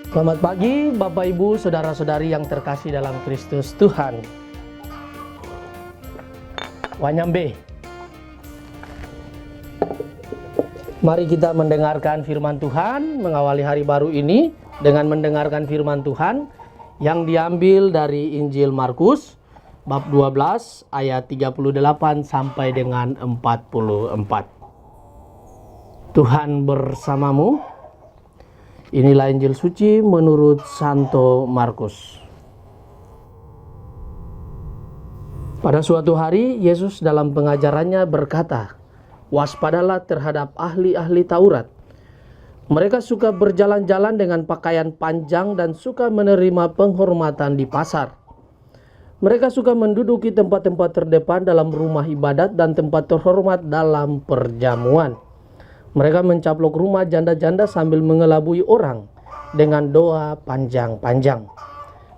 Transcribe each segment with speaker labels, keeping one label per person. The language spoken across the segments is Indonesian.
Speaker 1: Selamat pagi Bapak Ibu, Saudara-saudari yang terkasih dalam Kristus Tuhan. Wanyambe. Mari kita mendengarkan firman Tuhan, mengawali hari baru ini dengan mendengarkan firman Tuhan yang diambil dari Injil Markus bab 12 ayat 38 sampai dengan 44. Tuhan bersamamu. Inilah Injil suci menurut Santo Markus. Pada suatu hari, Yesus dalam pengajarannya berkata, "Waspadalah terhadap ahli-ahli Taurat. Mereka suka berjalan-jalan dengan pakaian panjang dan suka menerima penghormatan di pasar. Mereka suka menduduki tempat-tempat terdepan dalam rumah ibadat dan tempat terhormat dalam perjamuan. Mereka mencaplok rumah janda-janda sambil mengelabui orang dengan doa panjang-panjang.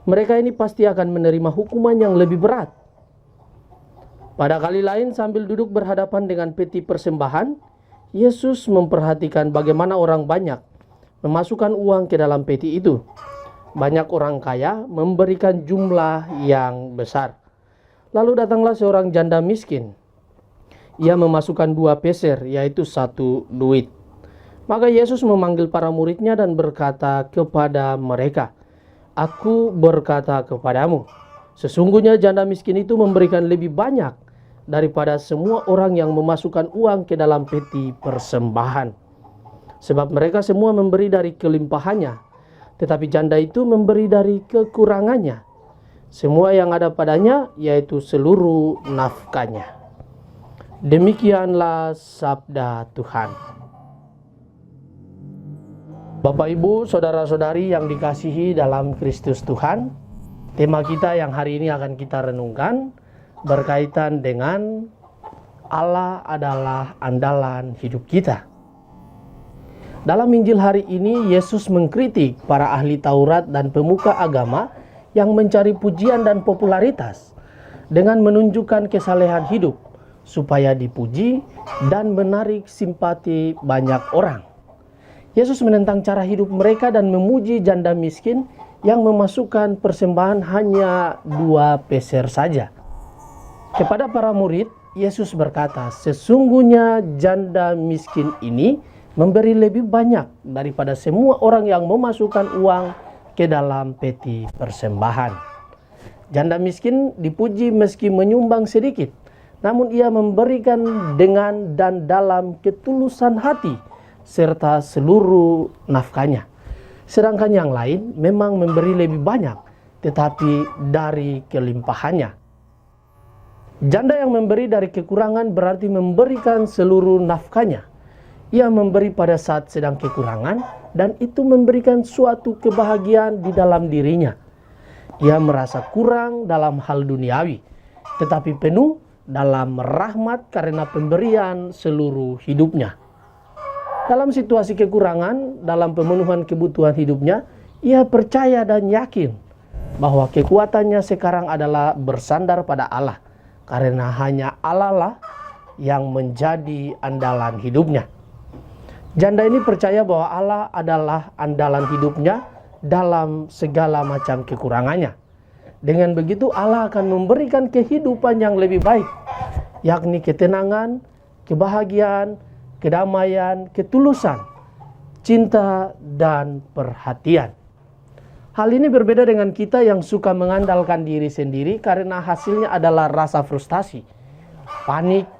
Speaker 1: Mereka ini pasti akan menerima hukuman yang lebih berat." Pada kali lain sambil duduk berhadapan dengan peti persembahan, Yesus memperhatikan bagaimana orang banyak memasukkan uang ke dalam peti itu. Banyak orang kaya memberikan jumlah yang besar. Lalu datanglah seorang janda miskin. Ia memasukkan 2 peser, yaitu 1 duit. Maka Yesus memanggil para muridnya dan berkata kepada mereka, "Aku berkata kepadamu, sesungguhnya janda miskin itu memberikan lebih banyak daripada semua orang yang memasukkan uang ke dalam peti persembahan. Sebab mereka semua memberi dari kelimpahannya, tetapi janda itu memberi dari kekurangannya. Semua yang ada padanya, yaitu seluruh nafkahnya." Demikianlah sabda Tuhan. Bapak Ibu, Saudara-saudari yang dikasihi dalam Kristus Tuhan, tema kita yang hari ini akan kita renungkan berkaitan dengan Allah adalah andalan hidup kita. Dalam Injil hari ini, Yesus mengkritik para ahli Taurat dan pemuka agama yang mencari pujian dan popularitas dengan menunjukkan kesalehan hidup supaya dipuji dan menarik simpati banyak orang. Yesus menentang cara hidup mereka dan memuji janda miskin yang memasukkan persembahan hanya 2 peser saja. Kepada para murid, Yesus berkata, "Sesungguhnya janda miskin ini memberi lebih banyak daripada semua orang yang memasukkan uang ke dalam peti persembahan." Janda miskin dipuji meski menyumbang sedikit, namun ia memberikan dengan dan dalam ketulusan hati serta seluruh nafkahnya. Sedangkan yang lain memang memberi lebih banyak, tetapi dari kelimpahannya. Janda yang memberi dari kekurangan berarti memberikan seluruh nafkahnya. Ia memberi pada saat sedang kekurangan dan itu memberikan suatu kebahagiaan di dalam dirinya. Ia merasa kurang dalam hal duniawi, tetapi penuh dalam rahmat karena pemberian seluruh hidupnya. Dalam situasi kekurangan, dalam pemenuhan kebutuhan hidupnya, ia percaya dan yakin bahwa kekuatannya sekarang adalah bersandar pada Allah, karena hanya Allah lah yang menjadi andalan hidupnya. Janda ini percaya bahwa Allah adalah andalan hidupnya dalam segala macam kekurangannya. Dengan begitu Allah akan memberikan kehidupan yang lebih baik, yakni ketenangan, kebahagiaan, kedamaian, ketulusan, cinta, dan perhatian. Hal ini berbeda dengan kita yang suka mengandalkan diri sendiri karena hasilnya adalah rasa frustasi, panik,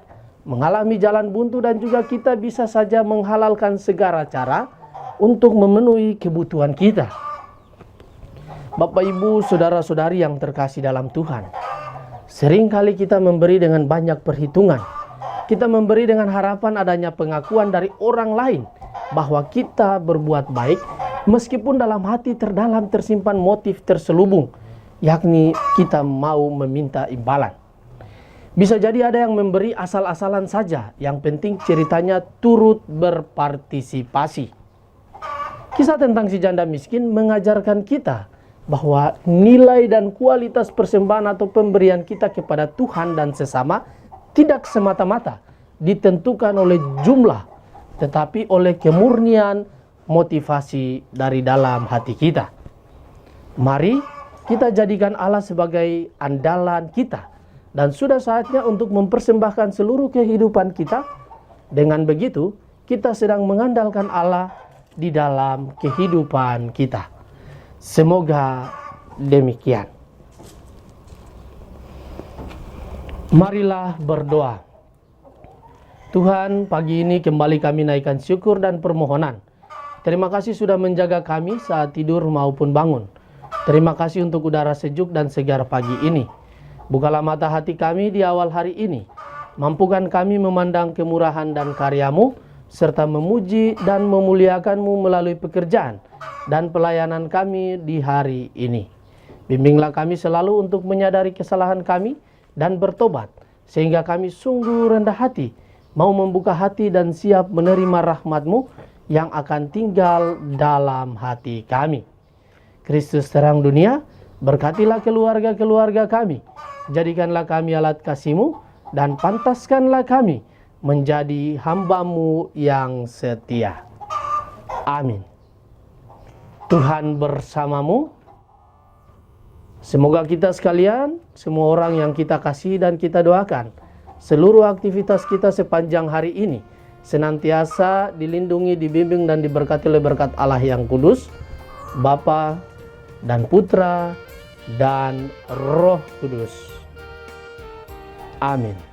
Speaker 1: mengalami jalan buntu, dan juga kita bisa saja menghalalkan segala cara untuk memenuhi kebutuhan kita. Bapak Ibu, Saudara-saudari yang terkasih dalam Tuhan, seringkali kita memberi dengan banyak perhitungan. Kita memberi dengan harapan adanya pengakuan dari orang lain bahwa kita berbuat baik, meskipun dalam hati terdalam tersimpan motif terselubung, yakni kita mau meminta imbalan. Bisa jadi ada yang memberi asal-asalan saja, yang penting ceritanya turut berpartisipasi. Kisah tentang si janda miskin mengajarkan kita bahwa nilai dan kualitas persembahan atau pemberian kita kepada Tuhan dan sesama tidak semata-mata ditentukan oleh jumlah, tetapi oleh kemurnian, motivasi dari dalam hati kita. Mari kita jadikan Allah sebagai andalan kita, dan sudah saatnya untuk mempersembahkan seluruh kehidupan kita. Dengan begitu, kita sedang mengandalkan Allah di dalam kehidupan kita. Semoga demikian. Marilah berdoa. Tuhan, pagi ini kembali kami naikkan syukur dan permohonan. Terima kasih sudah menjaga kami saat tidur maupun bangun. Terima kasih untuk udara sejuk dan segar pagi ini. Bukalah mata hati kami di awal hari ini. Mampukan kami memandang kemurahan dan karya-Mu, serta memuji dan memuliakan-Mu melalui pekerjaan dan pelayanan kami di hari ini. Bimbinglah kami selalu untuk menyadari kesalahan kami dan bertobat, sehingga kami sungguh rendah hati, mau membuka hati dan siap menerima rahmat-Mu yang akan tinggal dalam hati kami. Kristus terang dunia, berkatilah keluarga-keluarga kami, jadikanlah kami alat kasih-Mu, dan pantaskanlah kami menjadi hamba-Mu yang setia. Amin. Tuhan bersamamu. Semoga kita sekalian, semua orang yang kita kasih dan kita doakan, seluruh aktivitas kita sepanjang hari ini senantiasa dilindungi, dibimbing, dan diberkati oleh berkat Allah yang kudus, Bapa dan Putra dan Roh Kudus. Amin.